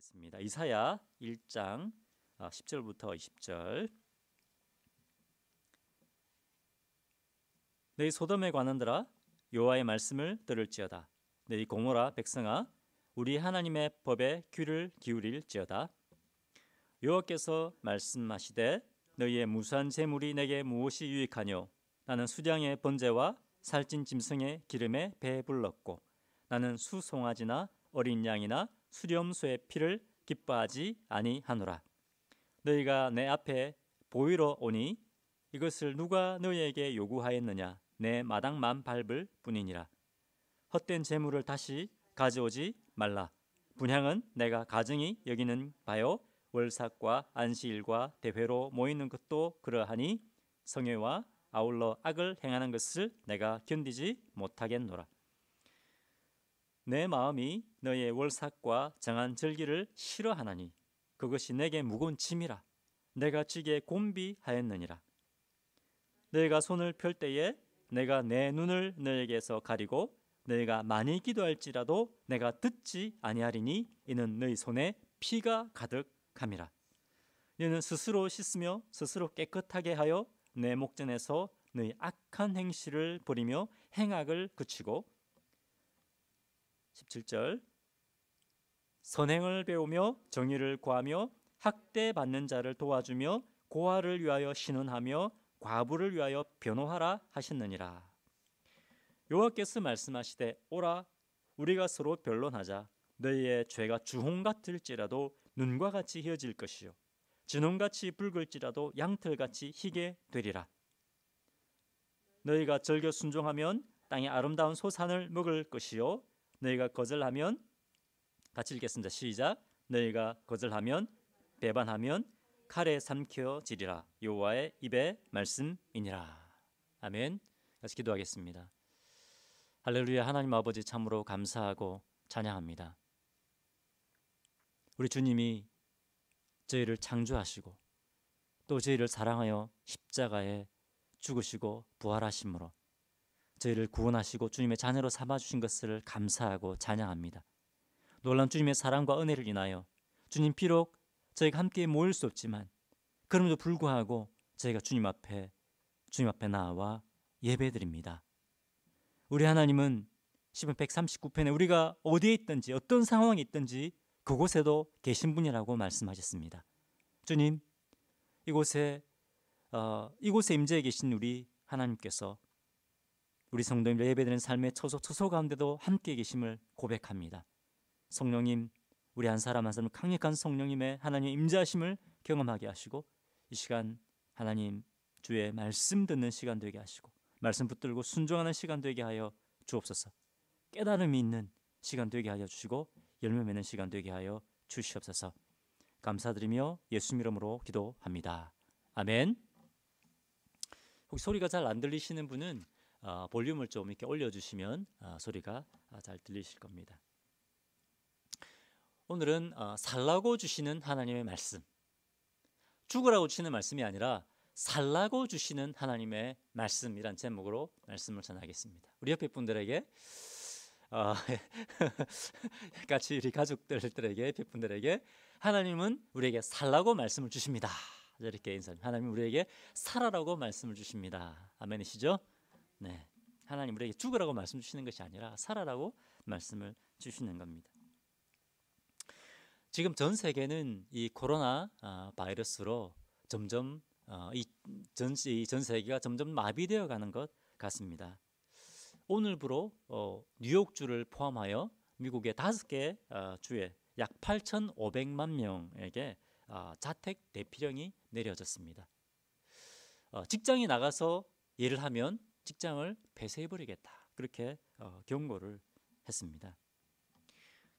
하겠습니다. 이사야 1장 10절부터 20절. 너희 소돔에 관한들아 여호와의 말씀을 들을지어다. 너희 고모라 백성아 우리 하나님의 법에 귀를 기울일지어다. 여호와께서 말씀하시되 너희의 무수한 재물이 내게 무엇이 유익하뇨? 나는 수량의 번제와 살찐 짐승의 기름에 배불렀고 나는 수송아지나 어린 양이나 수렴소의 피를 기뻐하지 아니하노라. 너희가 내 앞에 보이러 오니 이것을 누가 너희에게 요구하였느냐? 내 마당만 밟을 뿐이니라. 헛된 재물을 다시 가져오지 말라. 분향은 내가 가증히 여기는 바요 월삭과 안식일과 대회로 모이는 것도 그러하니 성회와 아울러 악을 행하는 것을 내가 견디지 못하겠노라. 내 마음이 너의 월삭과 정한 절기를 싫어하나니 그것이 내게 무거운 짐이라. 내가 지게 곤비하였느니라. 너희가 손을 펼 때에 내가 내 눈을 너에게서 가리고 너희가 많이 기도할지라도 내가 듣지 아니하리니 이는 너희 손에 피가 가득함이라. 너희는 스스로 씻으며 스스로 깨끗하게 하여 내 목전에서 너희 악한 행실을 버리며 행악을 그치고 17절 선행을 배우며 정의를 구하며 학대받는 자를 도와주며 고아를 위하여 신원하며 과부를 위하여 변호하라 하셨느니라. 여호와께서 말씀하시되 오라 우리가 서로 변론하자. 너희의 죄가 주홍 같을지라도 눈과 같이 희어질 것이요 진홍같이 붉을지라도 양털같이 희게 되리라. 너희가 절겨 순종하면 땅의 아름다운 소산을 먹을 것이요 너희가 거절하면 같이 읽겠습니다. 시작. 너희가 거절하면 배반하면 칼에 삼켜지리라. 여호와의 입의 말씀이니라. 아멘. 같이 기도하겠습니다. 할렐루야. 하나님 아버지 참으로 감사하고 찬양합니다. 우리 주님이 저희를 창조하시고 또 저희를 사랑하여 십자가에 죽으시고 부활하심으로 저희를 구원하시고 주님의 자녀로 삼아주신 것을 감사하고 찬양합니다. 놀라운 주님의 사랑과 은혜를 인하여 주님 비록 저희가 함께 모일 수 없지만 그럼에도 불구하고 저희가 주님 앞에 나와 예배드립니다. 우리 하나님은 시편 139편에 우리가 어디에 있든지 어떤 상황에 있든지 그곳에도 계신 분이라고 말씀하셨습니다. 주님 이곳에 임재해 계신 우리 하나님께서 우리 성도님들 예배드리는 삶의 처소 가운데도 함께 계심을 고백합니다. 성령님 우리 한 사람 한 사람 강력한 성령님의 하나님의 임재하심을 경험하게 하시고 이 시간 하나님 주의 말씀 듣는 시간 되게 하시고 말씀 붙들고 순종하는 시간 되게 하여 주옵소서. 깨달음이 있는 시간 되게 하여 주시고 열매 맺는 시간 되게 하여 주시옵소서. 감사드리며 예수 이름으로 기도합니다. 아멘. 혹시 소리가 잘 안 들리시는 분은 볼륨을 좀 이렇게 올려주시면 소리가 잘 들리실 겁니다. 오늘은 살라고 주시는 하나님의 말씀, 죽으라고 주시는 말씀이 아니라 살라고 주시는 하나님의 말씀이란 제목으로 말씀을 전하겠습니다. 우리 옆에 분들에게 같이 우리 가족들에게 옆에 분들에게 하나님은 우리에게 살라고 말씀을 주십니다. 이렇게 인사합니다. 하나님 우리에게 살아라고 말씀을 주십니다. 아멘이시죠? 네, 하나님 우리에게 죽으라고 말씀 주시는 것이 아니라 살아라고 말씀을 주시는 겁니다. 지금 전 세계는 이 코로나 바이러스로 점점 전 세계가 점점 마비되어 가는 것 같습니다. 오늘부로 뉴욕주를 포함하여 미국의 5개 주에 약 8,500만 명에게 자택 대피령이 내려졌습니다. 직장에 나가서 일을 하면 직장을 폐쇄해버리겠다 그렇게 경고를 했습니다.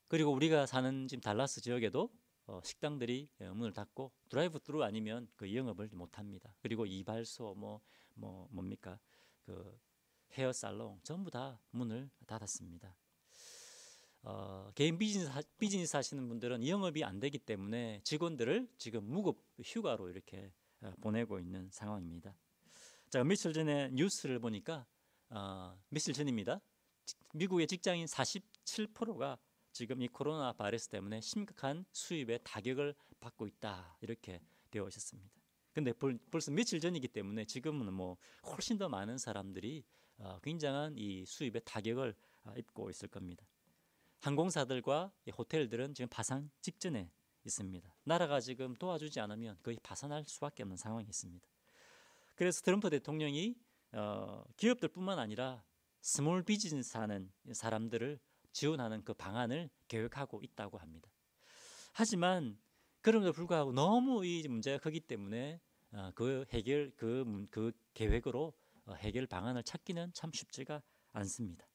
그리고 우리가 사는 지금 달라스 지역에도 식당들이 문을 닫고 드라이브-스루 아니면 그 영업을 못합니다. 그리고 이발소 뭡니까 그 헤어 살롱 전부 다 문을 닫았습니다. 개인 비즈니스 하시는 분들은 영업이 안 되기 때문에 직원들을 지금 무급 휴가로 이렇게 보내고 있는 상황입니다. 제가 며칠 전에 뉴스를 보니까 며칠 전입니다. 미국의 직장인 47%가 지금 이 코로나 바이러스 때문에 심각한 수입에 타격을 받고 있다 이렇게 되어 있었습니다. 근데 벌써 며칠 전이기 때문에 지금은 뭐 훨씬 더 많은 사람들이 굉장한 이 수입에 타격을 입고 있을 겁니다. 항공사들과 호텔들은 지금 파산 직전에 있습니다. 나라가 지금 도와주지 않으면 거의 파산할 수밖에 없는 상황이 있습니다. 그래서 트럼프 대통령이 기업들뿐만 아니라 스몰 비즈니스 하는 사람들을 지원하는 그 방안을 계획하고 있다고 합니다. 하지만 그럼에도 불구하고 너무 이 문제가 크기 때문에 그 계획으로 해결 방안을 찾기는 참 쉽지가 않습니다.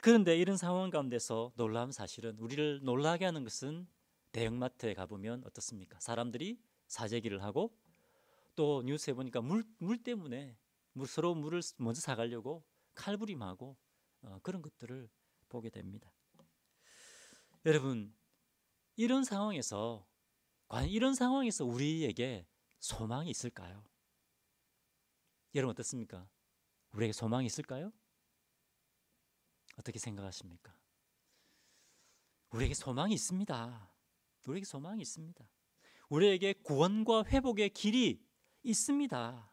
그런데 이런 상황 가운데서 놀라운 사실은, 우리를 놀라게 하는 것은 대형마트에 가보면 어떻습니까? 사람들이 사재기를 하고 또 뉴스에 보니까 물 때문에 서로 물을 먼저 사가려고 칼부림하고 그런 것들을 보게 됩니다. 여러분, 이런 상황에서 과연 이런 상황에서 우리에게 소망이 있을까요? 여러분 어떻습니까? 우리에게 소망이 있을까요? 어떻게 생각하십니까? 우리에게 소망이 있습니다. 우리에게 소망이 있습니다. 우리에게 구원과 회복의 길이 있습니다.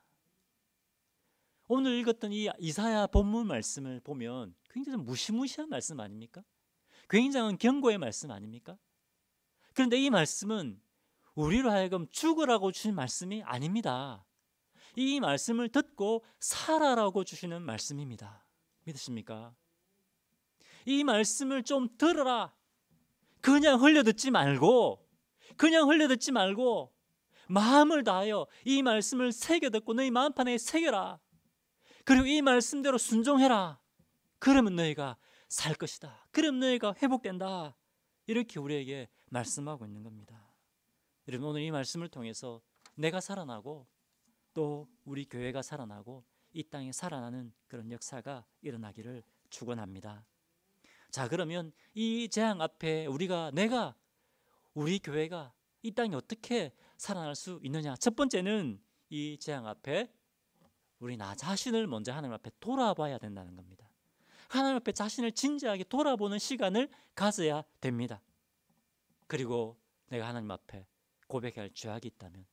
오늘 읽었던 이 이사야 본문 말씀을 보면 굉장히 무시무시한 말씀 아닙니까? 굉장한 경고의 말씀 아닙니까? 그런데 이 말씀은 우리로 하여금 죽으라고 주신 말씀이 아닙니다. 이 말씀을 듣고 살아라고 주시는 말씀입니다. 믿으십니까? 이 말씀을 좀 들어라. 그냥 흘려듣지 말고 마음을 다하여 이 말씀을 새겨듣고 너희 마음판에 새겨라. 그리고 이 말씀대로 순종해라. 그러면 너희가 살 것이다. 그러면 너희가 회복된다. 이렇게 우리에게 말씀하고 있는 겁니다. 여러분, 오늘 이 말씀을 통해서 내가 살아나고 또 우리 교회가 살아나고 이 땅에 살아나는 그런 역사가 일어나기를 축원합니다. 자, 그러면 이 재앙 앞에 우리 교회가 이 땅에 어떻게 살아날 수 있느냐? 첫 번째는 이 재앙 앞에 우리 나 자신을 먼저 하나님 앞에 돌아봐야 된다는 겁니다. 하나님 앞에 자신을 진지하게 돌아보는 시간을 가져야 됩니다. 그리고 내가 하나님 앞에 고백할 죄악이 있다면,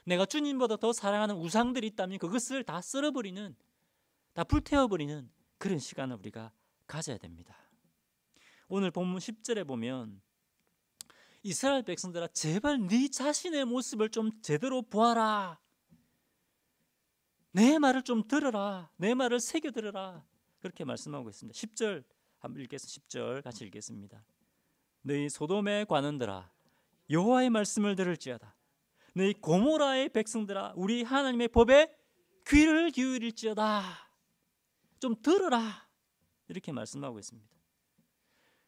내가 주님보다 더 사랑하는 우상들이 있다면 그것을 다 썰어버리는, 다 불태워버리는 그런 시간을 우리가 가져야 됩니다. 오늘 본문 10절에 보면 이스라엘 백성들아 제발 네 자신의 모습을 좀 제대로 보아라. 내 말을 좀 들어라. 내 말을 새겨들어라. 그렇게 말씀하고 있습니다. 10절 한번 읽겠습니다. 10절 같이 읽겠습니다. 너희 소돔의 관원들아 여호와의 말씀을 들을지어다. 너희 고모라의 백성들아 우리 하나님의 법에 귀를 기울일지어다. 좀 들어라. 이렇게 말씀하고 있습니다.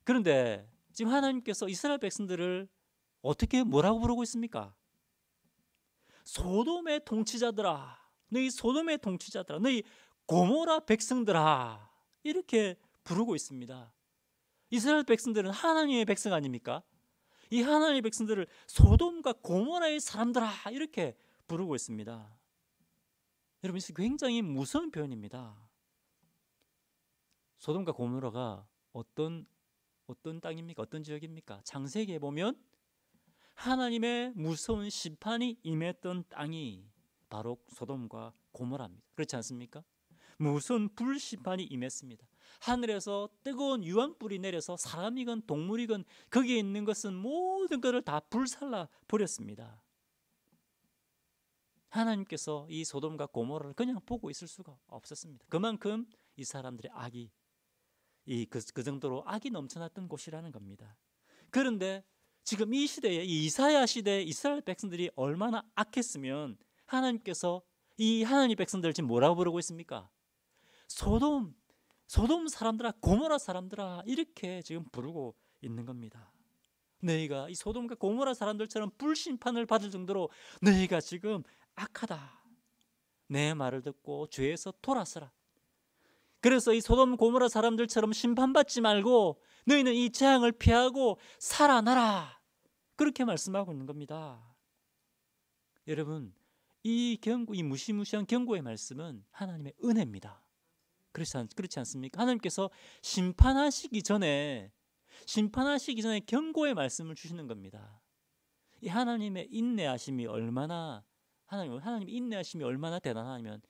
그런데 지금 하나님께서 이스라엘 백성들을 어떻게 뭐라고 부르고 있습니까? 소돔의 통치자들아, 너희 소돔의 통치자들아, 너희 고모라 백성들아, 이렇게 부르고 있습니다. 이스라엘 백성들은 하나님의 백성 아닙니까? 이 하나님의 백성들을 소돔과 고모라의 사람들아 이렇게 부르고 있습니다. 여러분, 이것이 굉장히 무서운 표현입니다. 소돔과 고모라가 어떤 땅입니까? 어떤 지역입니까? 창세기에 보면 하나님의 무서운 심판이 임했던 땅이 바로 소돔과 고모라입니다. 그렇지 않습니까? 무서운 불심판이 임했습니다. 하늘에서 뜨거운 유황불이 내려서 사람이건 동물이건 거기에 있는 것은 모든 것을 다 불살라 버렸습니다. 하나님께서 이 소돔과 고모라를 그냥 보고 있을 수가 없었습니다. 그만큼 이 사람들의 악이 그 정도로 악이 넘쳐났던 곳이라는 겁니다. 그런데 지금 이 시대에, 이 이사야 시대에 이스라엘 백성들이 얼마나 악했으면 하나님께서 이 하나님 백성들을 지금 뭐라고 부르고 있습니까? 소돔 사람들아, 고모라 사람들아, 이렇게 지금 부르고 있는 겁니다. 너희가 이 소돔과 고모라 사람들처럼 불심판을 받을 정도로 너희가 지금 악하다. 내 말을 듣고 죄에서 돌아서라. 그래서 이 소돔 고모라 사람들처럼 심판받지 말고 너희는 이 재앙을 피하고 살아나라. 그렇게 말씀하고 있는 겁니다. 여러분, 이 무시무시한 경고의 말씀은 하나님의 은혜입니다. 그렇지 않습니까? 하나님께서 심판하시기 전에 심판하시기 전에 경고의 말씀을 주시는 겁니다. 이 하나님의 인내하심이 얼마나 하나님 인내하심이 얼마나 대단하면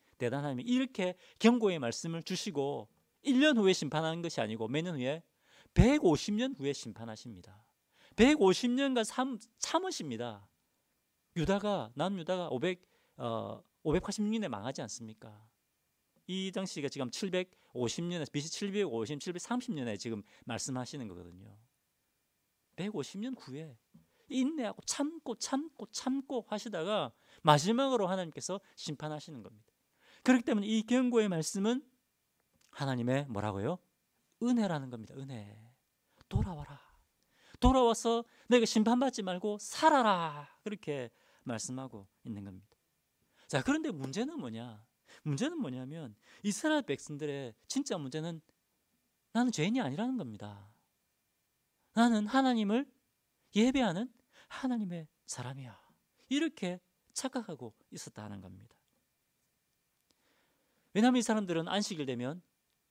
이렇게 경고의 말씀을 주시고 1년 후에 심판하는 것이 아니고 몇 년 후에 150년 후에 심판하십니다. 150년간 참으십니다. 남유다가 586년에 망하지 않습니까? 이 당시가 지금 750년에 BC 750, 730년에 지금 말씀하시는 거거든요. 150년 후에 인내하고 참고 하시다가 마지막으로 하나님께서 심판하시는 겁니다. 그렇기 때문에 이 경고의 말씀은 하나님의 뭐라고요? 은혜라는 겁니다. 은혜. 돌아와서 내가 심판받지 말고 살아라. 그렇게 말씀하고 있는 겁니다. 자, 그런데 문제는 뭐냐면 이스라엘 백성들의 진짜 문제는 나는 죄인이 아니라는 겁니다. 나는 하나님을 예배하는 하나님의 사람이야. 이렇게 착각하고 있었다는 겁니다. 왜냐하면 이 사람들은 안식일 되면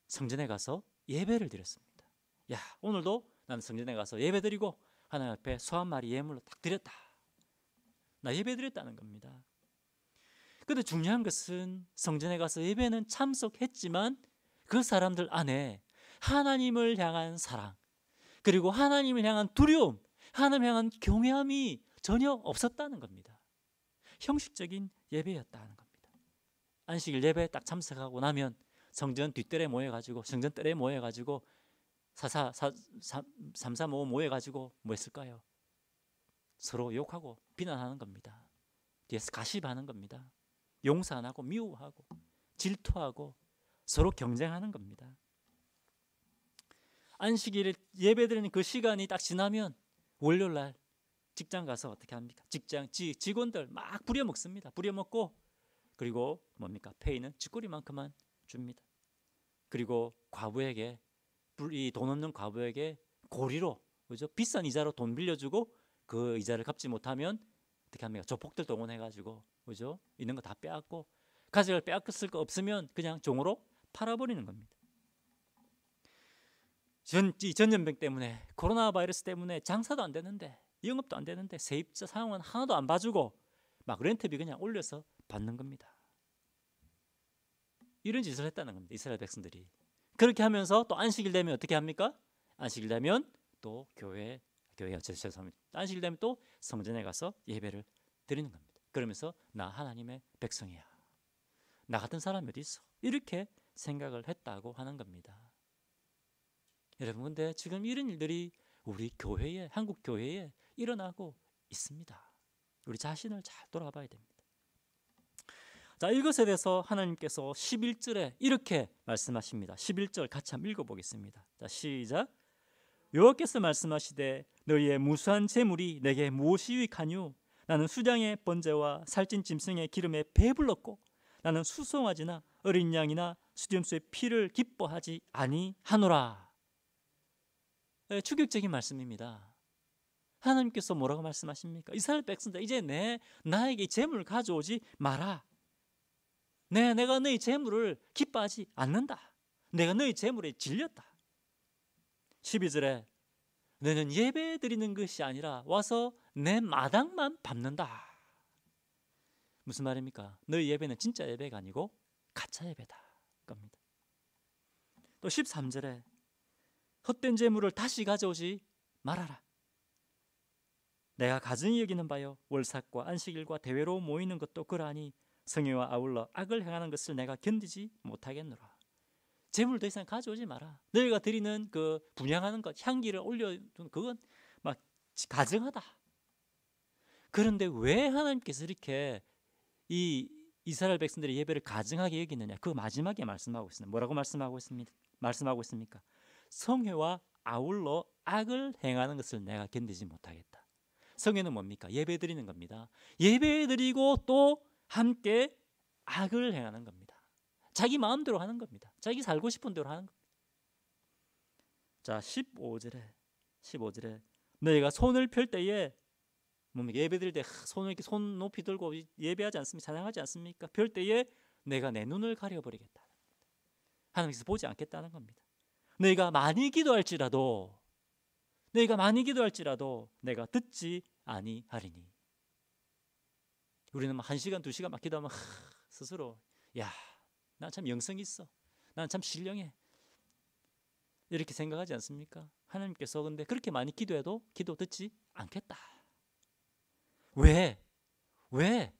성전에 가서 예배를 드렸습니다. 야, 오늘도 나는 성전에 가서 예배 드리고 하나님 앞에 소 한 마리 예물로 딱 드렸다. 나 예배 드렸다는 겁니다. 그런데 중요한 것은 성전에 가서 예배는 참석했지만 그 사람들 안에 하나님을 향한 사랑, 그리고 하나님을 향한 두려움, 하나님을 향한 경외함이 전혀 없었다는 겁니다. 형식적인 예배였다는 겁니다. 안식일 예배 딱 참석하고 나면 성전 뒷뜰에 모여가지고, 성전 뜰에 모여가지고 335 모여가지고 뭐 했을까요? 서로 욕하고 비난하는 겁니다. 뒤에서 가십하는 겁니다. 용서 안 하고 미워하고 질투하고 서로 경쟁하는 겁니다. 안식일 예배드리는 그 시간이 딱 지나면 월요일날 직장 가서 어떻게 합니까? 직원들 막 부려먹습니다. 부려먹고, 그리고 뭡니까? 페이는 쥐꼬리만큼만 줍니다. 그리고 과부에게, 이 돈 없는 과부에게 고리로, 그죠? 비싼 이자로 돈 빌려주고 그 이자를 갚지 못하면 어떻게 합니까? 조폭들 동원해가지고, 그죠? 있는 거 다 빼앗고, 가족을 빼앗겼을 거 없으면 그냥 종으로 팔아버리는 겁니다. 전염병 때문에, 코로나 바이러스 때문에 장사도 안 되는데, 영업도 안 되는데, 세입자 상황은 하나도 안 봐주고 막 렌트비 그냥 올려서 받는 겁니다. 이런 짓을 했다는 겁니다. 이스라엘 백성들이. 그렇게 하면서 또 안식일 되면 어떻게 합니까? 안식일 되면 또 죄송합니다. 안식일 되면 또 성전에 가서 예배를 드리는 겁니다. 그러면서 나 하나님의 백성이야. 나 같은 사람이 어디 있어? 이렇게 생각을 했다고 하는 겁니다. 여러분, 근데 지금 이런 일들이 우리 교회에, 한국 교회에 일어나고 있습니다. 우리 자신을 잘 돌아봐야 됩니다. 자, 이것에 대해서 하나님께서 11절에 이렇게 말씀하십니다. 11절 같이 한번 읽어보겠습니다. 자, 시작. 여호와께서 말씀하시되 너희의 무수한 재물이 내게 무엇이 유익하뇨? 나는 수장의 번제와 살찐 짐승의 기름에 배불렀고 나는 수송아지나 어린 양이나 수염소의 피를 기뻐하지 아니하노라. 네, 충격적인 말씀입니다. 하나님께서 뭐라고 말씀하십니까? 이스라엘 백성들, 이제 나에게 재물을 가져오지 마라. 내가 너희 재물을 기뻐하지 않는다. 내가 너희 재물에 질렸다. 12절에 너는 예배 드리는 것이 아니라 와서 내 마당만 밟는다. 무슨 말입니까? 너희 예배는 진짜 예배가 아니고 가짜 예배다 겁니다. 또 13절에 헛된 재물을 다시 가져오지 말아라. 내가 가증히 여기는 바요 월삭과 안식일과 대회로 모이는 것도 그러하니 성회와 아울러 악을 행하는 것을 내가 견디지 못하겠노라. 재물 더 이상 가져오지 마라. 너희가 드리는 그 분향하는 것, 향기를 올려두는 그건 막 가증하다. 그런데 왜 하나님께서 이렇게 이 이스라엘 백성들의 예배를 가증하게 여기느냐? 그 마지막에 말씀하고 있습니다. 뭐라고 말씀하고 있습니까? 성회와 아울러 악을 행하는 것을 내가 견디지 못하겠다. 성회는 뭡니까? 예배 드리는 겁니다. 예배 드리고 또 함께 악을 행하는 겁니다. 자기 마음대로 하는 겁니다. 자기 살고 싶은 대로 하는 겁니다. 자, 15절에 너희가 손을 펼 때에 뭡니까? 예배 드릴 때 손을 이렇게 손 높이 들고 예배하지 않습니까? 찬양하지 않습니까? 펼 때에 내가 내 눈을 가려버리겠다. 하나님께서 보지 않겠다는 겁니다. 너희가 많이 기도할지라도 너희가 많이 기도할지라도 내가 듣지 아니하리니. 우리는 1시간 2시간 막 기도하면 스스로 야, 난 참 영성이 있어, 난 참 신령해, 이렇게 생각하지 않습니까? 하나님께서 근데 그렇게 많이 기도해도 기도 듣지 않겠다. 왜? 왜?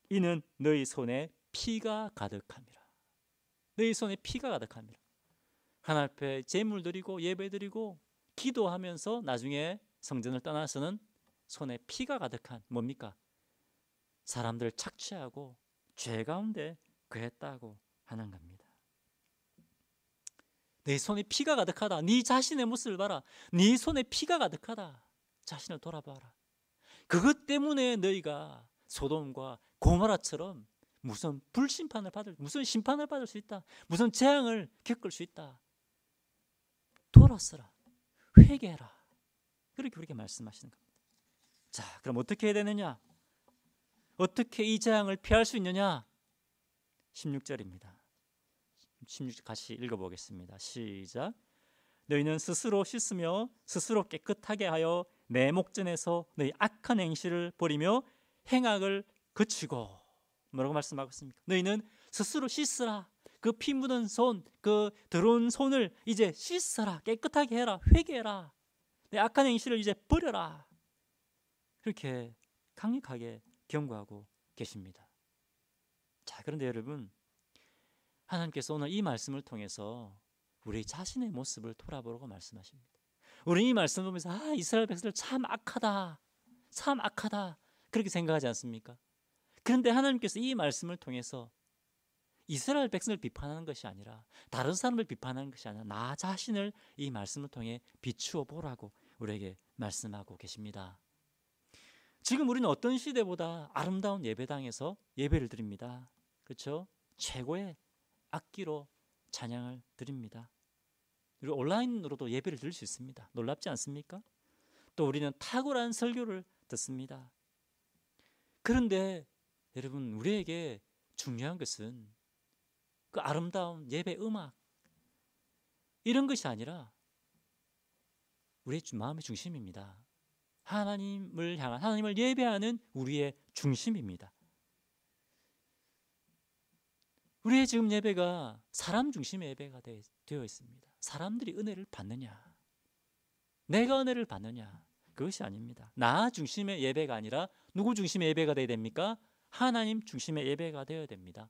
이는 너희 손에 피가 가득함이라. 너희 손에 피가 가득함이라. 하나님 앞에 제물 드리고 예배 드리고 기도하면서 나중에 성전을 떠나서는 손에 피가 가득한 뭡니까? 사람들을 착취하고 죄 가운데 거했다고 하는 겁니다. 내 손에 피가 가득하다. 네 자신의 모습을 봐라. 네 손에 피가 가득하다. 자신을 돌아봐라. 그것 때문에 너희가 소돔과 고모라처럼 무슨 무슨 심판을 받을 수 있다, 무슨 재앙을 겪을 수 있다. 돌아서라, 회개해라. 그렇게 우리에게 말씀하시는 겁니다. 자, 그럼 어떻게 해야 되느냐? 어떻게 이 재앙을 피할 수 있느냐? 16절입니다. 16절 같이 읽어보겠습니다. 시작. 너희는 스스로 씻으며 스스로 깨끗하게 하여 내 목전에서 너희 악한 행실을 버리며 행악을 그치고. 뭐라고 말씀하고 있습니까? 너희는 스스로 씻으라. 그 피 묻은 손, 그 더러운 손을 이제 씻어라. 깨끗하게 해라. 회개해라. 내 악한 행실을 이제 버려라. 그렇게 강력하게 경고하고 계십니다. 자, 그런데 여러분, 하나님께서 오늘 이 말씀을 통해서 우리 자신의 모습을 돌아보라고 말씀하십니다. 우리 이 말씀을 보면서 이스라엘 백성들 참 악하다, 참 악하다, 그렇게 생각하지 않습니까? 그런데 하나님께서 이 말씀을 통해서 이스라엘 백성을 비판하는 것이 아니라, 다른 사람을 비판하는 것이 아니라 나 자신을 이 말씀을 통해 비추어 보라고 우리에게 말씀하고 계십니다. 지금 우리는 어떤 시대보다 아름다운 예배당에서 예배를 드립니다. 그렇죠? 최고의 악기로 찬양을 드립니다. 그리고 온라인으로도 예배를 드릴 수 있습니다. 놀랍지 않습니까? 또 우리는 탁월한 설교를 듣습니다. 그런데 여러분, 우리에게 중요한 것은 그 아름다운 예배 음악, 이런 것이 아니라 우리의 마음의 중심입니다. 하나님을 향한, 하나님을 예배하는 우리의 중심입니다. 우리의 지금 예배가 사람 중심의 예배가 되어 있습니다. 사람들이 은혜를 받느냐, 내가 은혜를 받느냐, 그것이 아닙니다. 나 중심의 예배가 아니라 누구 중심의 예배가 되어야 됩니까? 하나님 중심의 예배가 되어야 됩니다.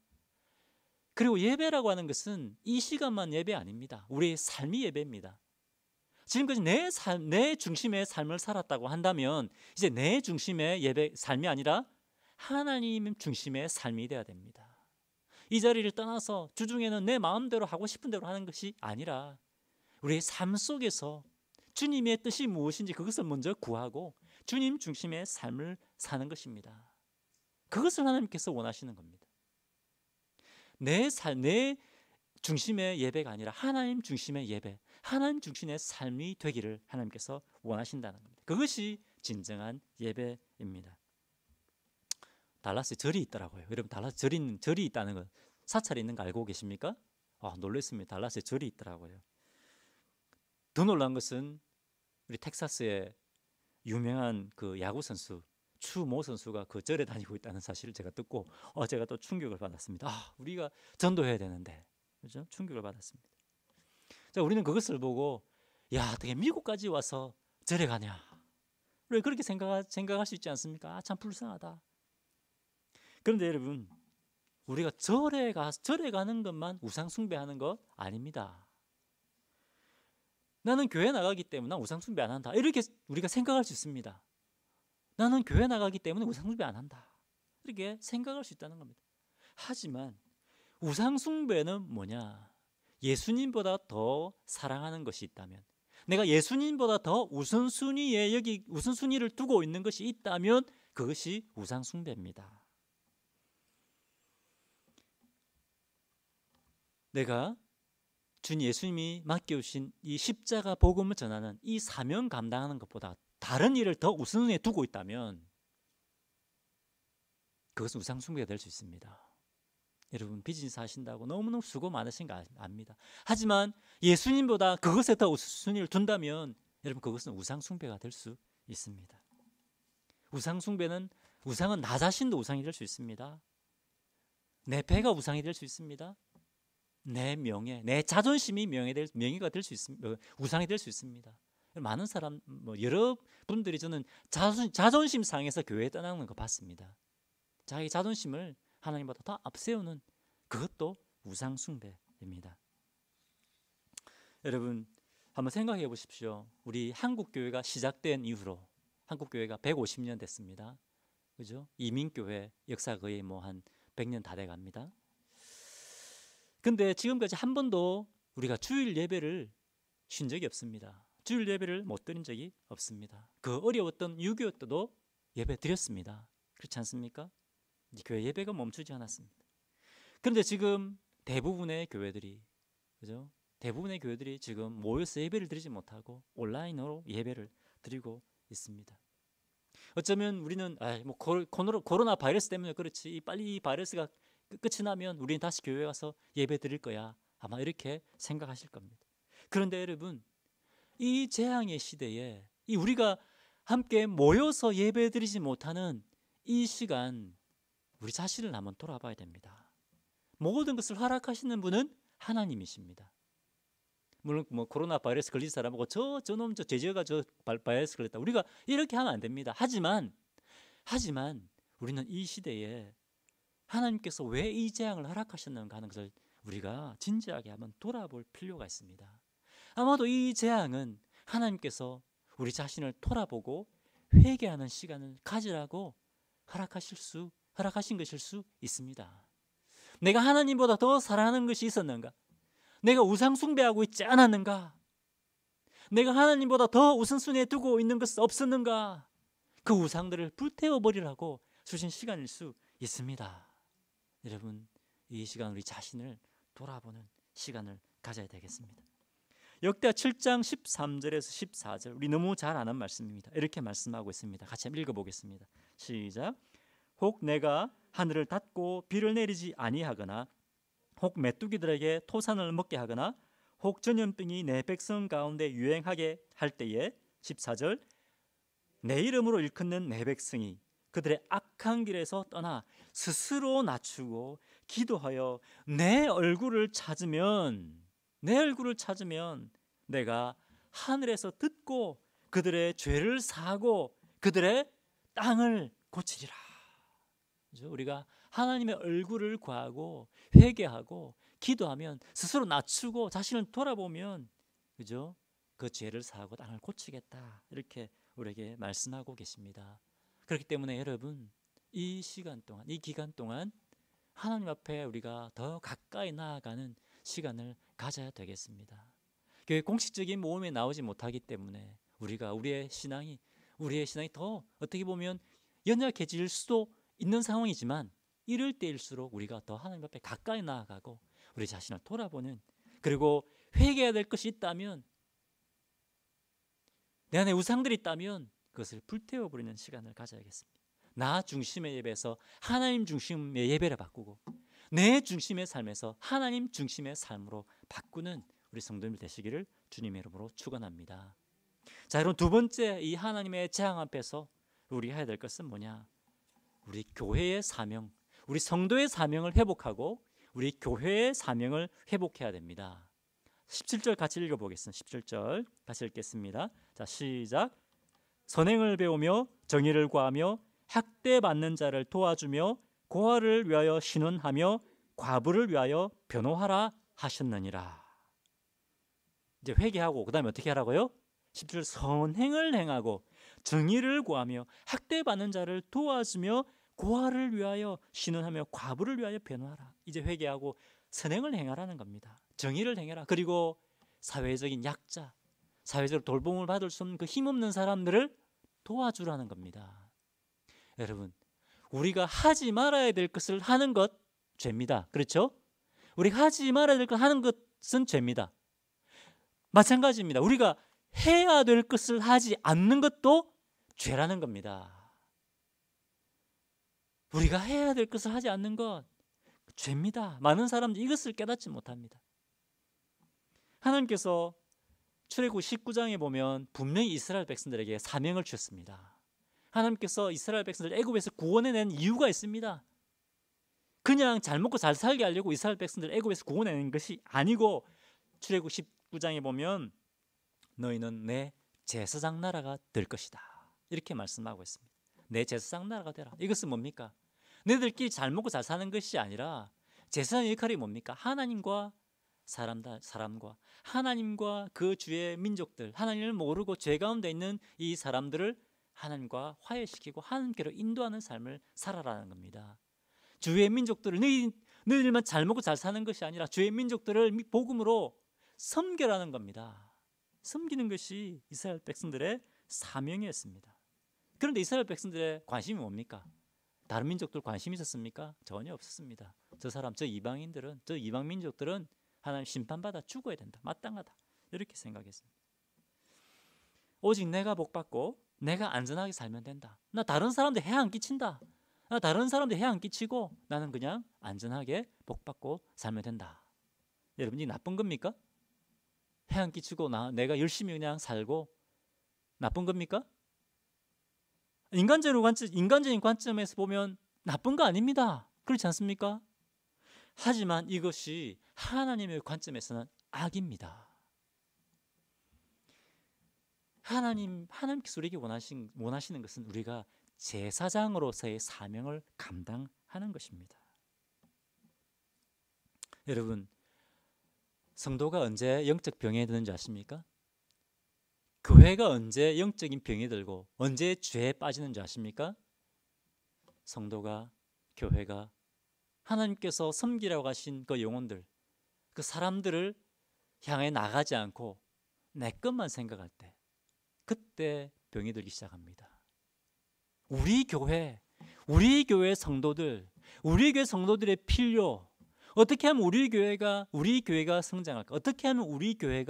그리고 예배라고 하는 것은 이 시간만 예배 아닙니다. 우리의 삶이 예배입니다. 지금까지 내 중심의 삶을 살았다고 한다면 이제 내 중심의 예배 삶이 아니라 하나님 중심의 삶이 되어야 됩니다. 이 자리를 떠나서 주중에는 내 마음대로 하고 싶은 대로 하는 것이 아니라 우리의 삶 속에서 주님의 뜻이 무엇인지 그것을 먼저 구하고 주님 중심의 삶을 사는 것입니다. 그것을 하나님께서 원하시는 겁니다. 내 중심의 예배가 아니라 하나님 중심의 예배, 하나님 중심의 삶이 되기를 하나님께서 원하신다는 겁니다. 그것이 진정한 예배입니다. 달라스에 절이 있더라고요. 여러분, 달라스 절이 있다는 거, 사찰이 있는 거 알고 계십니까? 놀랐습니다. 달라스에 절이 있더라고요. 더 놀란 것은 우리 텍사스의 유명한 그 야구 선수 추모 선수가 그 절에 다니고 있다는 사실을 제가 듣고 제가 또 충격을 받았습니다. 우리가 전도해야 되는데, 그렇죠? 충격을 받았습니다. 자, 우리는 그것을 보고 어떻게 미국까지 와서 절에 가냐? 왜 그렇게 생각할 수 있지 않습니까? 참 불쌍하다. 그런데 여러분, 우리가 절에 가는 것만 우상 숭배하는 것 아닙니다. 나는 교회 나가기 때문에 난 우상 숭배 안 한다, 이렇게 우리가 생각할 수 있습니다. 나는 교회 나가기 때문에 우상 숭배 안 한다, 이렇게 생각할 수 있다는 겁니다. 하지만 우상 숭배는 뭐냐? 예수님보다 더 사랑하는 것이 있다면, 내가 예수님보다 더 우선순위를 두고 있는 것이 있다면 그것이 우상 숭배입니다. 내가 주님 예수님이 맡겨주신 이 십자가 복음을 전하는 이 사명 감당하는 것보다 다른 일을 더 우선순위에 두고 있다면 그것은 우상 숭배가 될 수 있습니다. 여러분, 비즈니스 하신다고 너무너무 수고 많으신 거 압니다. 하지만 예수님보다 그것에 더 우선순위를 둔다면 여러분, 그것은 우상 숭배가 될 수 있습니다. 우상은 나 자신도 우상이 될 수 있습니다. 내 배가 우상이 될 수 있습니다. 내 명예, 내 자존심이 명예가 될 수 있습니다. 우상이 될 수 있습니다. 많은 사람, 여러분들이 저는 자존심 상해서 교회에 떠나는 거 봤습니다. 자기 자존심을 하나님보다 더 앞세우는 그것도 우상 숭배입니다. 여러분, 한번 생각해 보십시오. 우리 한국 교회가 시작된 이후로 한국 교회가 150년 됐습니다. 그죠? 이민교회 역사 거의 한 100년 다 돼 갑니다. 근데 지금까지 한 번도 우리가 주일 예배를 쉰 적이 없습니다. 주일 예배를 못 드린 적이 없습니다. 그 어려웠던 6.25 때도 예배 드렸습니다. 그렇지 않습니까? 교회 예배가 멈추지 않았습니다. 그런데 지금 대부분의 교회들이, 그죠? 대부분의 교회들이 지금 모여서 예배를 드리지 못하고 온라인으로 예배를 드리고 있습니다. 어쩌면 우리는 코로나 바이러스 때문에 그렇지, 빨리 이 바이러스가 끝이 나면 우리는 다시 교회 가서 예배 드릴 거야, 아마 이렇게 생각하실 겁니다. 그런데 여러분, 이 재앙의 시대에 우리가 함께 모여서 예배 드리지 못하는 이 시간, 우리 자신을 한번 돌아봐야 됩니다. 모든 것을 허락하시는 분은 하나님이십니다. 물론 코로나 바이러스 걸린 사람하고 저놈 제자가 바이러스 걸렸다, 우리가 이렇게 하면 안 됩니다. 하지만 우리는 이 시대에 하나님께서 왜 이 재앙을 허락하셨는가 하는 것을 우리가 진지하게 한번 돌아볼 필요가 있습니다. 아마도 이 재앙은 하나님께서 우리 자신을 돌아보고 회개하는 시간을 가지라고 허락하신 것일 수 있습니다. 내가 하나님보다 더 사랑하는 것이 있었는가? 내가 우상 숭배하고 있지 않았는가? 내가 하나님보다 더 우선순위에 두고 있는 것은 없었는가? 그 우상들을 불태워버리라고 주신 시간일 수 있습니다. 여러분, 이 시간 우리 자신을 돌아보는 시간을 가져야 되겠습니다. 역대하 7장 13절에서 14절, 우리 너무 잘 아는 말씀입니다. 이렇게 말씀하고 있습니다. 같이 한번 읽어보겠습니다. 시작. 혹 내가 하늘을 닫고 비를 내리지 아니하거나, 혹 메뚜기들에게 토산을 먹게 하거나, 혹 전염병이 내 백성 가운데 유행하게 할 때에, 14절, 내 이름으로 일컫는 내 백성이 그들의 악한 길에서 떠나 스스로 낮추고 기도하여 내 얼굴을 찾으면 내가 하늘에서 듣고 그들의 죄를 사하고 그들의 땅을 고치리라. 우리가 하나님의 얼굴을 구하고 회개하고 기도하면, 스스로 낮추고 자신을 돌아보면, 그죠? 그 죄를 사하고 땅을 고치겠다, 이렇게 우리에게 말씀하고 계십니다. 그렇기 때문에 여러분, 이 시간 동안, 이 기간 동안 하나님 앞에 우리가 더 가까이 나아가는 시간을 가져야 되겠습니다. 교회 공식적인 모임에 나오지 못하기 때문에 우리의 신앙이 더 어떻게 보면 연약해질 수도 있는 상황이지만, 이럴 때일수록 우리가 더 하나님 앞에 가까이 나아가고 우리 자신을 돌아보는, 그리고 회개해야 될 것이 있다면, 내 안에 우상들이 있다면 그것을 불태워버리는 시간을 가져야겠습니다. 나 중심의 예배에서 하나님 중심의 예배를 바꾸고, 내 중심의 삶에서 하나님 중심의 삶으로 바꾸는 우리 성도님들 되시기를 주님의 이름으로 축원합니다. 자, 여러분, 두 번째, 이 하나님의 재앙 앞에서 우리가 해야 될 것은 뭐냐? 우리 교회의 사명, 우리 성도의 사명을 회복하고 우리 교회의 사명을 회복해야 됩니다. 17절 같이 읽어보겠습니다. 17절 같이 읽겠습니다. 자, 시작. 선행을 배우며 정의를 구하며 학대받는 자를 도와주며 고아를 위하여 신원하며 과부를 위하여 변호하라 하셨느니라. 이제 회개하고 그 다음에 어떻게 하라고요? 10절, 선행을 행하고 정의를 구하며 학대받는 자를 도와주며 고아를 위하여 신원하며 과부를 위하여 변호하라. 이제 회개하고 선행을 행하라는 겁니다. 정의를 행해라. 그리고 사회적인 약자, 사회적으로 돌봄을 받을 수 없는 그 힘없는 사람들을 도와주라는 겁니다. 여러분, 우리가 하지 말아야 될 것을 하는 것 죄입니다. 그렇죠? 우리가 하지 말아야 될 것 하는 것은 죄입니다. 마찬가지입니다. 우리가 해야 될 것을 하지 않는 것도 죄라는 겁니다. 우리가 해야 될 것을 하지 않는 것 죄입니다. 많은 사람들이 이것을 깨닫지 못합니다. 하나님께서 출애굽 19장에 보면 분명히 이스라엘 백성들에게 사명을 주셨습니다. 하나님께서 이스라엘 백성들을 애굽에서 구원해낸 이유가 있습니다. 그냥 잘 먹고 잘 살게 하려고 이스라엘 백성들을 애굽에서 구원해낸 것이 아니고 출애굽 19장에 보면 너희는 내 제사장 나라가 될 것이다, 이렇게 말씀하고 있습니다. 내 제사장 나라가 되라. 이것은 뭡니까? 너희들끼리 잘 먹고 잘 사는 것이 아니라 제사장의 역할이 뭡니까? 하나님과 사람과 하나님과 그 주의 민족들, 하나님을 모르고 죄 가운데 있는 이 사람들을 하나님과 화해시키고 하나님께로 인도하는 삶을 살아라는 겁니다. 주의 민족들을 너희들만 잘 먹고 잘 사는 것이 아니라 주의 민족들을 복음으로 섬겨라는 겁니다. 섬기는 것이 이스라엘 백성들의 사명이었습니다. 그런데 이스라엘 백성들의 관심이 뭡니까? 다른 민족들 관심이 있었습니까? 전혀 없었습니다. 저 이방 민족들은 하나님 심판받아 죽어야 된다, 마땅하다, 이렇게 생각했습니다. 오직 내가 복받고 내가 안전하게 살면 된다. 나 다른 사람들 해야 안 끼친다. 나 다른 사람들 해야 안 끼치고 나는 그냥 안전하게 복받고 살면 된다. 여러분, 이 나쁜 겁니까? 해 안 끼치고 내가 열심히 그냥 살고 나쁜 겁니까? 인간적인 관점에서 보면 나쁜 거 아닙니다. 그렇지 않습니까? 하지만 이것이 하나님의 관점에서는 악입니다. 하나님께서 우리에게 원하시는 것은 우리가 제사장으로서의 사명을 감당하는 것입니다. 여러분, 성도가 언제 영적 병에 드는지 아십니까? 교회가 언제 영적인 병에 들고 언제 죄에 빠지는지 아십니까? 성도가, 교회가 하나님께서 섬기라고 하신 그 영혼들, 그 사람들을 향해 나가지 않고 내 것만 생각할 때, 그때 병이 들기 시작합니다. 우리 교회 성도들, 우리 교회 성도들의 필요, 어떻게 하면 우리 교회가 성장할까? 어떻게 하면 우리 교회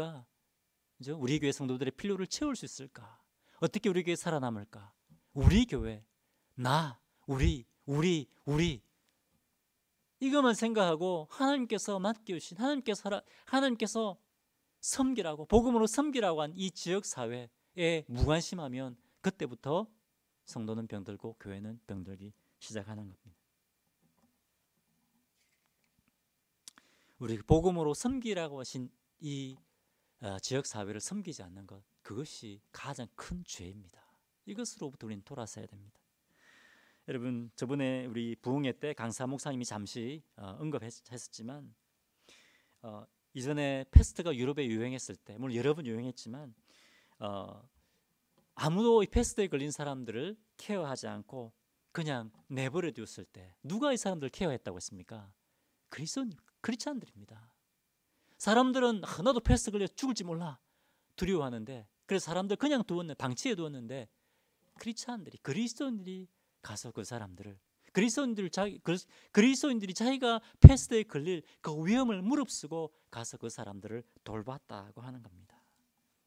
성도들의 필요를 채울 수 있을까? 어떻게 우리 교회 살아남을까? 우리 교회, 우리 이것만 생각하고 하나님께서 맡겨주신 하나님께서 섬기라고, 복음으로 섬기라고 한 이 지역 사회에 무관심하면 그때부터 성도는 병들고 교회는 병들기 시작하는 겁니다. 우리 복음으로 섬기라고 하신 이 지역 사회를 섬기지 않는 것, 그것이 가장 큰 죄입니다. 이것으로부터 우리는 돌아서야 됩니다. 여러분, 저번에 우리 부흥회 때 강사 목사님이 잠시 언급했었지만 이전에 패스트가 유럽에 유행했을 때, 물론 여러 번 유행했지만 아무도 이 패스트에 걸린 사람들을 케어하지 않고 그냥 내버려 두었을 때 누가 이 사람들을 케어했다고 했습니까? 크리스천들입니다. 사람들은 나도 패스트 걸려 죽을지 몰라 두려워하는데, 그래서 사람들 그냥 방치해 두었는데 그리스도인들이 가서 그 사람들을, 그리스도인들이 자기가 패스트에 걸릴 그 위험을 무릅쓰고 가서 그 사람들을 돌봤다고 하는 겁니다.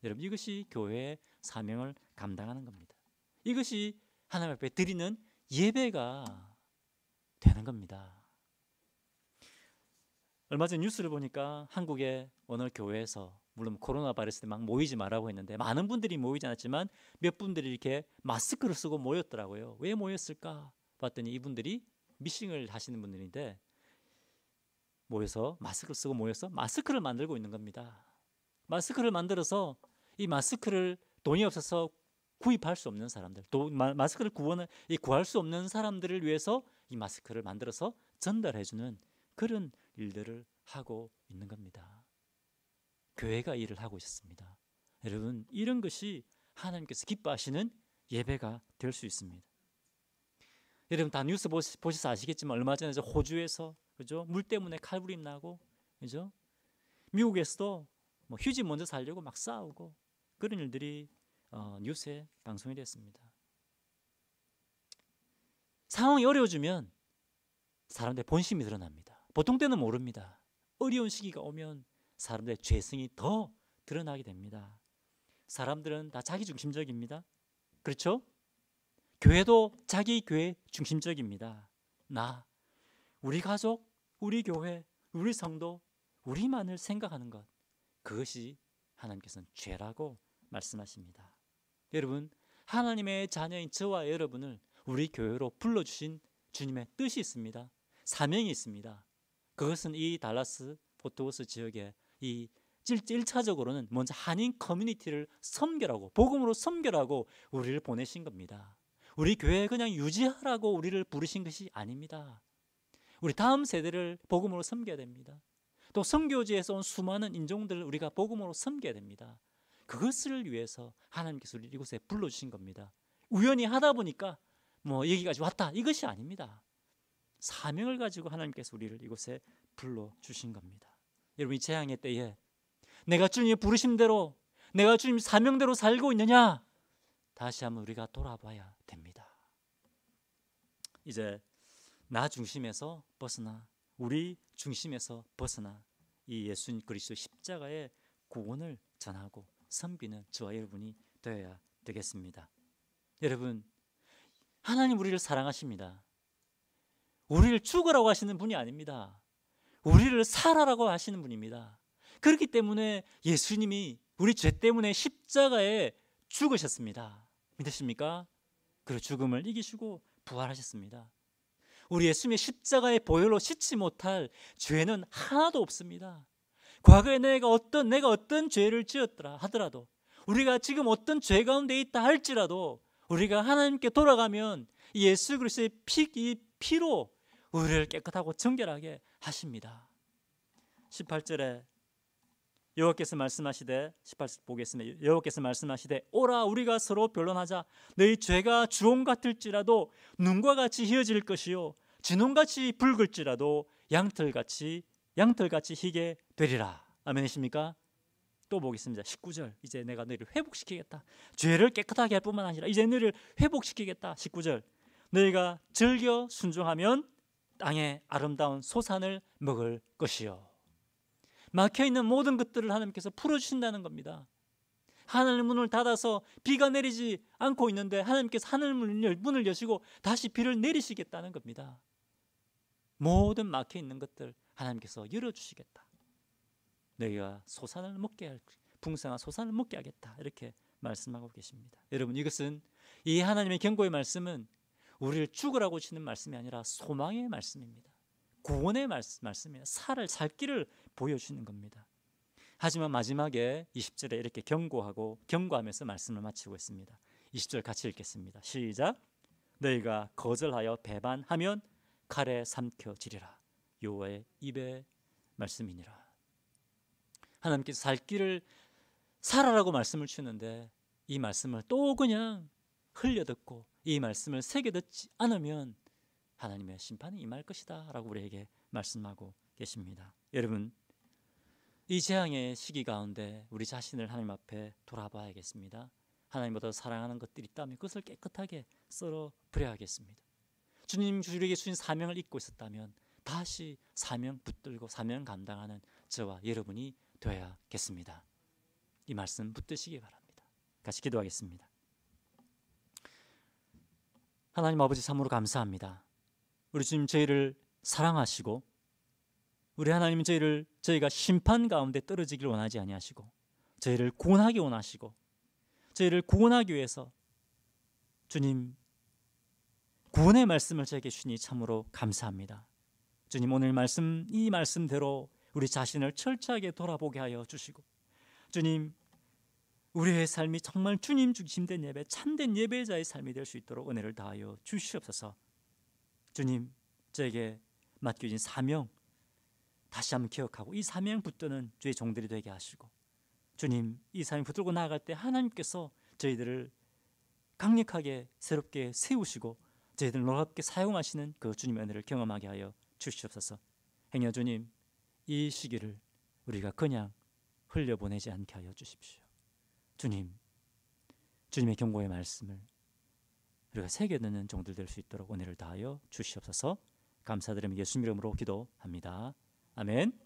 여러분, 이것이 교회의 사명을 감당하는 겁니다. 이것이 하나님 앞에 드리는 예배가 되는 겁니다. 얼마 전 뉴스를 보니까 한국의 어느 교회에서, 물론 코로나 바이러스 때 막 모이지 말라고 했는데 많은 분들이 모이지 않았지만 몇 분들이 이렇게 마스크를 쓰고 모였더라고요. 왜 모였을까 봤더니 이분들이 미싱을 하시는 분들인데 마스크를 쓰고 모여서 마스크를 만들고 있는 겁니다. 마스크를 만들어서 이 마스크를 돈이 없어서 구입할 수 없는 사람들, 마스크를 구할 수 없는 사람들을 위해서 이 마스크를 만들어서 전달해주는 그런 일들을 하고 있는 겁니다. 교회가 일을 하고 있습니다. 여러분, 이런 것이 하나님께서 기뻐하시는 예배가 될 수 있습니다. 여러분, 다 뉴스 보셔서 아시겠지만 얼마 전에 호주에서 물 때문에 칼부림 나고, 미국에서도 휴지 먼저 살려고 막 싸우고 그런 일들이 뉴스에 방송이 됐습니다. 상황이 어려워지면 사람들의 본심이 드러납니다. 보통 때는 모릅니다. 어려운 시기가 오면 사람들의 죄성이 더 드러나게 됩니다. 사람들은 다 자기 중심적입니다. 그렇죠? 교회도 자기 교회 중심적입니다. 우리 가족, 우리 교회, 우리 성도, 우리만을 생각하는 것, 그것이 하나님께서는 죄라고 말씀하십니다. 여러분, 하나님의 자녀인 저와 여러분을 우리 교회로 불러주신 주님의 뜻이 있습니다. 사명이 있습니다. 그것은 이 달라스 포트워스 지역에 이 1차적으로는 먼저 한인 커뮤니티를 섬겨라고, 복음으로 섬겨라고 우리를 보내신 겁니다. 우리 교회에 그냥 유지하라고 우리를 부르신 것이 아닙니다. 우리 다음 세대를 복음으로 섬겨야 됩니다. 또 선교지에서 온 수많은 인종들을 우리가 복음으로 섬겨야 됩니다. 그것을 위해서 하나님께서 우리를 이곳에 불러주신 겁니다. 우연히 하다 보니까 여기까지 왔다, 이것이 아닙니다. 사명을 가지고 하나님께서 우리를 이곳에 불러주신 겁니다. 여러분, 이 재앙의 때에 내가 주님의 부르심대로, 내가 주님 사명대로 살고 있느냐, 다시 한번 우리가 돌아봐야 됩니다. 이제 나 중심에서 벗어나, 우리 중심에서 벗어나 이 예수 그리스도 십자가의 구원을 전하고 섬기는 저와 여러분이 되어야 되겠습니다. 여러분, 하나님 우리를 사랑하십니다. 우리를 죽으라고 하시는 분이 아닙니다. 우리를 살아라고 하시는 분입니다. 그렇기 때문에 예수님이 우리 죄 때문에 십자가에 죽으셨습니다. 믿으십니까? 그 죽음을 이기시고 부활하셨습니다. 우리 예수님의 십자가의 보혈로 씻지 못할 죄는 하나도 없습니다. 과거에 내가 어떤 죄를 지었더라 하더라도, 우리가 지금 어떤 죄 가운데 있다 할지라도, 우리가 하나님께 돌아가면 예수 그리스도의 이 피로 우리를 깨끗하고 정결하게 하십니다. 18절에 여호와께서 말씀하시되, 18절 보겠습니다. 여호와께서 말씀하시되 오라 우리가 서로 변론하자. 너희 죄가 주홍 같을지라도 눈과 같이 희어질 것이요 진홍같이 붉을지라도 양털같이 희게 되리라. 아멘이십니까? 또 보겠습니다. 19절. 이제 내가 너희를 회복시키겠다. 죄를 깨끗하게 할 뿐만 아니라 이제 너희를 회복시키겠다. 19절. 너희가 즐겨 순종하면 땅의 아름다운 소산을 먹을 것이요. 막혀있는 모든 것들을 하나님께서 풀어주신다는 겁니다. 하늘 문을 닫아서 비가 내리지 않고 있는데 하나님께서 하늘 문을 여시고 다시 비를 내리시겠다는 겁니다. 모든 막혀있는 것들 하나님께서 열어주시겠다. 너희가 소산을 먹게 할, 풍성한 소산을 먹게 하겠다, 이렇게 말씀하고 계십니다. 여러분, 이것은, 이 하나님의 경고의 말씀은 우리를 죽으라고 주시는 말씀이 아니라 소망의 말씀입니다. 구원의 말씀이에요. 살 길을 보여주는 겁니다. 하지만 마지막에 20절에 이렇게 경고하면서 말씀을 마치고 있습니다. 20절 같이 읽겠습니다. 시작. 너희가 거절하여 배반하면 칼에 삼켜지리라. 여호와의 입의 말씀이니라. 하나님께서 살 길을 살아라고 말씀을 주는데, 이 말씀을 또 그냥 흘려듣고 이 말씀을 새겨듣지 않으면 하나님의 심판이 임할 것이다 라고 우리에게 말씀하고 계십니다. 여러분, 이 재앙의 시기 가운데 우리 자신을 하나님 앞에 돌아봐야겠습니다. 하나님보다 사랑하는 것들이 있다면 그것을 깨끗하게 썰어버려야겠습니다. 주님 우리에게 주신 사명을 잊고 있었다면 다시 사명 붙들고 사명 감당하는 저와 여러분이 되어야겠습니다. 이 말씀 붙드시기 바랍니다. 같이 기도하겠습니다. 하나님 아버지, 참으로 감사합니다. 우리 주님 저희를 사랑하시고, 우리 하나님은 저희가 심판 가운데 떨어지기를 원하지 아니하시고 저희를 구원하기 원하시고, 저희를 구원하기 위해서 주님 구원의 말씀을 저에게 주시니 참으로 감사합니다. 주님, 오늘 이 말씀대로 우리 자신을 철저하게 돌아보게 하여 주시고, 주님 우리의 삶이 정말 주님 중심된 예배, 참된 예배자의 삶이 될 수 있도록 은혜를 다하여 주시옵소서. 주님, 저에게 맡겨진 사명 다시 한번 기억하고 이 사명 붙드는 주의 종들이 되게 하시고, 주님 이 사명 붙들고 나아갈 때 하나님께서 저희들을 강력하게 새롭게 세우시고 저희들을 놀랍게 사용하시는 그 주님의 은혜를 경험하게 하여 주시옵소서. 행여 주님, 이 시기를 우리가 그냥 흘려보내지 않게 하여 주십시오. 주님, 주님의 경고의 말씀을 우리가 새겨듣는 종들 될 수 있도록 은혜를 다하여 주시옵소서. 감사드리며 예수님 이름으로 기도합니다. 아멘.